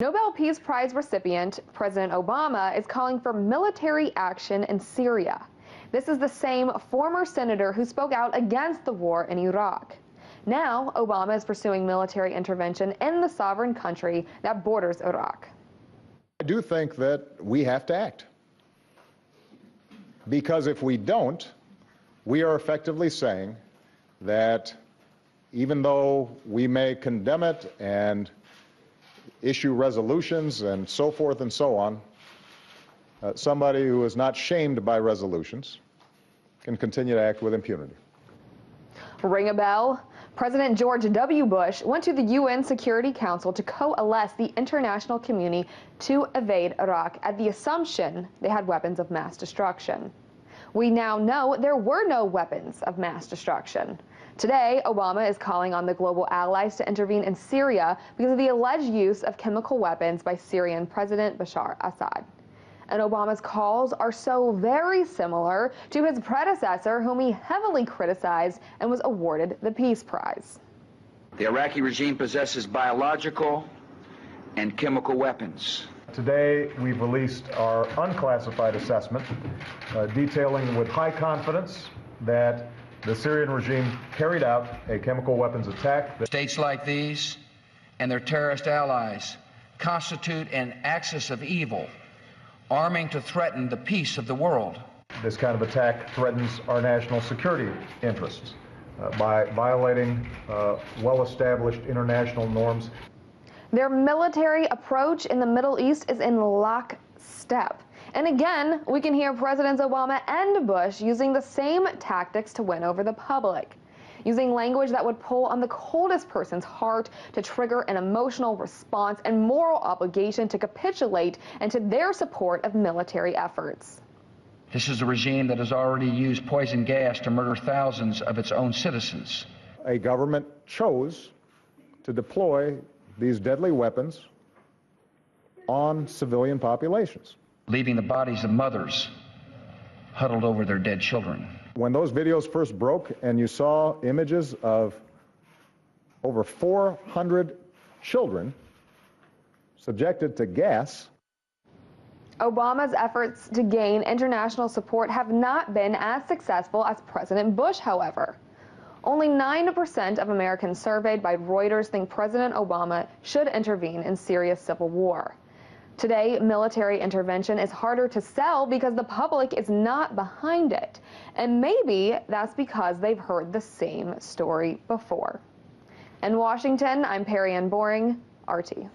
Nobel Peace Prize recipient President Obama is calling for military action in Syria. This is the same former senator who spoke out against the war in Iraq. Now, Obama is pursuing military intervention in the sovereign country that borders Iraq. I do think that we have to act, because if we don't, we are effectively saying that even though we may condemn it and issue resolutions and so forth and so on, somebody who is not shamed by resolutions can continue to act with impunity. Ring a bell? President George W. Bush went to the UN Security Council to coalesce the international community to invade Iraq at the assumption they had weapons of mass destruction. We now know there were no weapons of mass destruction. Today, Obama is calling on the global allies to intervene in Syria because of the alleged use of chemical weapons by Syrian President Bashar Assad. And Obama's calls are so very similar to his predecessor, whom he heavily criticized and was awarded the Peace Prize. The Iraqi regime possesses biological and chemical weapons. Today, we've released our unclassified assessment detailing with high confidence that the Syrian regime carried out a chemical weapons attack. States like these and their terrorist allies constitute an axis of evil, arming to threaten the peace of the world. This kind of attack threatens our national security interests by violating well-established international norms. Their military approach in the Middle East is in lockstep. And again, we can hear Presidents Obama and Bush using the same tactics to win over the public, using language that would pull on the coldest person's heart to trigger an emotional response and moral obligation to capitulate and to their support of military efforts. This is a regime that has already used poison gas to murder thousands of its own citizens. A government chose to deploy these deadly weapons on civilian populations, leaving the bodies of mothers huddled over their dead children. When those videos first broke and you saw images of over 400 children subjected to gas. Obama's efforts to gain international support have not been as successful as President Bush, however. Only 9% of Americans surveyed by Reuters think President Obama should intervene in Syria's civil war. Today, military intervention is harder to sell because the public is not behind it. And maybe that's because they've heard the same story before. In Washington, I'm Perry Ann Boring, RT.